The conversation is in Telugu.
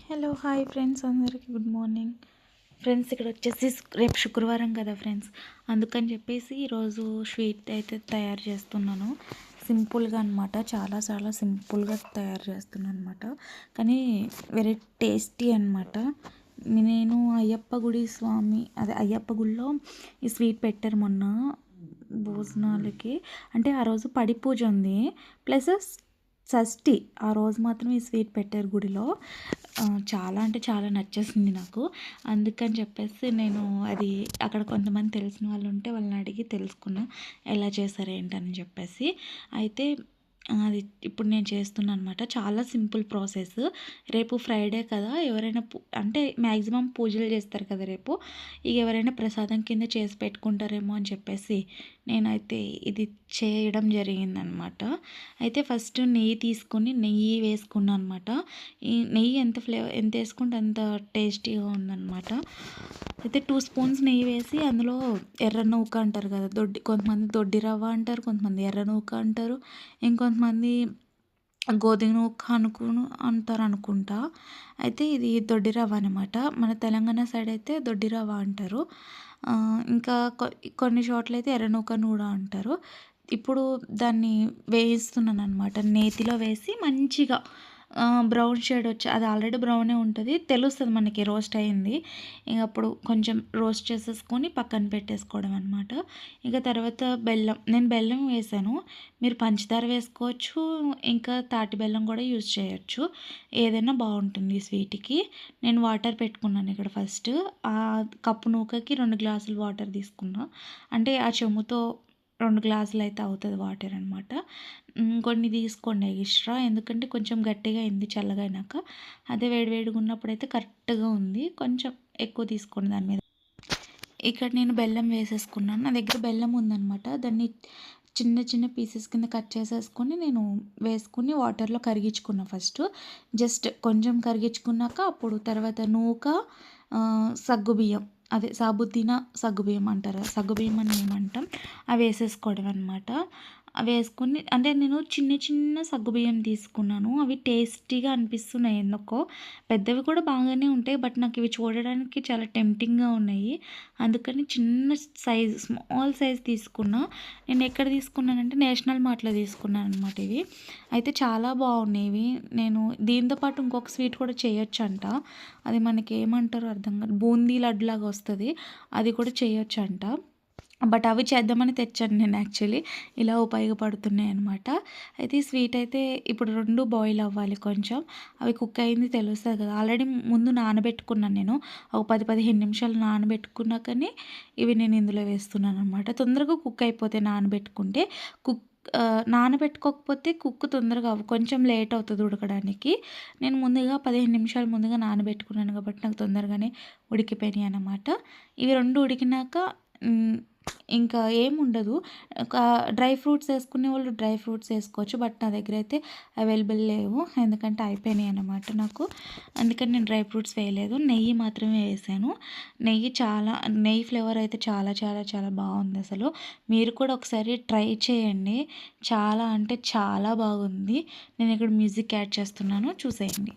హలో హాయ్ ఫ్రెండ్స్, అందరికీ గుడ్ మార్నింగ్. ఫ్రెండ్స్, ఇక్కడ వచ్చేసి రేపు శుక్రవారం కదా ఫ్రెండ్స్, అందుకని చెప్పేసి ఈరోజు స్వీట్ అయితే తయారు చేస్తున్నాను. సింపుల్గా అనమాట, చాలా చాలా సింపుల్గా తయారు చేస్తున్నాను అనమాట, కానీ వెరీ టేస్టీ అనమాట. నేను అయ్యప్ప గుడిలో ఈ స్వీట్ పెట్టారు మొన్న భోజనాలకి. అంటే ఆ రోజు పడి పూజ ఉంది, ప్లస్ షష్ఠి. ఆ రోజు మాత్రం ఈ స్వీట్ పెట్టారు గుడిలో. చాలా అంటే చాలా నచ్చేసింది నాకు. అందుకని చెప్పేసి నేను అది అక్కడ కొంతమంది తెలిసిన వాళ్ళు ఉంటే వాళ్ళని అడిగి తెలుసుకున్నా ఎలా చేశారు ఏంటని చెప్పేసి. అయితే అది ఇప్పుడు నేను చేస్తున్నాను అనమాట. చాలా సింపుల్ ప్రాసెస్. రేపు ఫ్రైడే కదా, ఎవరైనా అంటే మ్యాక్సిమం పూజలు చేస్తారు కదా రేపు. ఇక ఎవరైనా ప్రసాదం కింద చేసి పెట్టుకుంటారేమో అని చెప్పేసి నేనైతే ఇది చేయడం జరిగిందనమాట. అయితే ఫస్ట్ నెయ్యి వేసుకున్నాను అనమాట. ఈ నెయ్యి ఎంత వేసుకుంటే అంత టేస్టీగా ఉందన్నమాట. అయితే 2 స్పూన్స్ నెయ్యి వేసి అందులో ఎర్ర నూక అంటారు కదా, కొంతమంది దొడ్డి రవ్వ అంటారు, కొంతమంది ఎర్ర నూక అంటారు, ఇంకొంతమంది గోధుమ నూక అంటారు అనుకుంటా. అయితే ఇది దొడ్డి రవ్వ అనమాట. మన తెలంగాణ సైడ్ అయితే దొడ్డి రవ్వ అంటారు. ఇంకా కొన్ని చోట్ల అయితే ఎర్ర నూకను కూడా అంటారు. ఇప్పుడు దాన్ని వేయిస్తున్నాను అనమాట. నేతిలో వేసి మంచిగా బ్రౌన్ షేడ్ వచ్చి, అది ఆల్రెడీ బ్రౌనే ఉంటుంది, తెలుస్తుంది మనకి రోస్ట్ అయింది. ఇంక అప్పుడు కొంచెం రోస్ట్ చేసేసుకొని పక్కన పెట్టేసుకోవడం అనమాట. ఇక తర్వాత నేను బెల్లం వేసాను. మీరు పంచదార వేసుకోవచ్చు, ఇంకా తాటి బెల్లం కూడా యూజ్ చేయొచ్చు, ఏదైనా బాగుంటుంది స్వీట్కి. నేను వాటర్ పెట్టుకున్నాను ఇక్కడ. ఫస్ట్ ఆ కప్పు నూకకి 2 గ్లాసులు వాటర్ తీసుకున్నా. అంటే ఆ చెమ్ముతో 2 గ్లాసులు అయితే అవుతుంది వాటర్ అనమాట. కొన్ని తీసుకోండి ఎక్స్ట్రా, ఎందుకంటే కొంచెం గట్టిగా అయింది చల్లగా అయినాక. అదే వేడివేడిగా ఉన్నప్పుడు అయితే కరెక్ట్గా ఉంది, కొంచెం ఎక్కువ తీసుకోండి దాని మీద. ఇక్కడ నేను బెల్లం వేసేసుకున్నాను. నా దగ్గర బెల్లం ఉందన్నమాట. దాన్ని చిన్న చిన్న పీసెస్ కింద కట్ చేసేసుకొని నేను వేసుకుని వాటర్లో కరిగించుకున్నా ఫస్ట్. జస్ట్ కొంచెం కరిగించుకున్నాక అప్పుడు తర్వాత నూక, సగ్గుబియ్యం, అదే సాబుదీనా సగ్గుబియ్యం అంటారు, సగ్గుబియ్యం అని ఏమంటాం, అవి వేసేసుకోవడం అనమాట. అవి వేసుకొని, అంటే నేను చిన్న చిన్న సగ్గుబియ్యం తీసుకున్నాను. అవి టేస్టీగా అనిపిస్తున్నాయి ఎందుకో. పెద్దవి కూడా బాగానే ఉంటాయి, బట్ నాకు ఇవి చూడడానికి చాలా టెంప్టింగ్గా ఉన్నాయి. అందుకని చిన్న సైజు, స్మాల్ సైజ్ తీసుకున్నా. నేను ఎక్కడ తీసుకున్నానంటే నేషనల్ మార్ట్లో తీసుకున్నాను అనమాట ఇవి. అయితే చాలా బాగున్నాయి ఇవి. నేను దీంతో పాటు ఇంకొక స్వీట్ కూడా చేయొచ్చు అంట, అది మనకి ఏమంటారో అర్థం కాదు, బూందీ లడ్డులాగా వస్తుంది, అది కూడా చేయొచ్చు అంట. బట్ అవి చేద్దామని తెచ్చాను నేను యాక్చువల్లీ, ఇలా ఉపయోగపడుతున్నాయి అనమాట. అయితే ఈ స్వీట్ అయితే ఇప్పుడు 2 బాయిల్ అవ్వాలి కొంచెం. అవి కుక్ అయింది తెలుస్తుంది కదా. ఆల్రెడీ ముందు నానబెట్టుకున్నాను నేను, ఒక 10-15 నిమిషాలు నానబెట్టుకున్నాకనే ఇవి నేను ఇందులో వేస్తున్నాను అనమాట. తొందరగా కుక్ అయిపోతే నానబెట్టుకుంటే. నానబెట్టుకోకపోతే కుక్ తొందరగా కొంచెం లేట్ అవుతుంది ఉడకడానికి. నేను ముందుగా 15 నిమిషాలు ముందుగా నానబెట్టుకున్నాను కాబట్టి నాకు తొందరగానే ఉడికిపోయినాయి అన్నమాట. ఇవి 2 ఉడికినాక ఇంకా ఏముండదు. ఒక డ్రై ఫ్రూట్స్ వేసుకునే వాళ్ళు డ్రై ఫ్రూట్స్ వేసుకోవచ్చు, బట్ నా దగ్గర అయితే అవైలబుల్ లేవు, ఎందుకంటే అయిపోయినాయి అన్నమాట నాకు. అందుకని నేను డ్రై ఫ్రూట్స్ వేయలేదు, నెయ్యి మాత్రమే వేసాను. నెయ్యి ఫ్లేవర్ అయితే చాలా చాలా చాలా బాగుంది అసలు. మీరు కూడా ఒకసారి ట్రై చేయండి, చాలా అంటే చాలా బాగుంది. నేను ఇక్కడ మ్యూజిక్ యాడ్ చేస్తున్నాను, చూసేయండి.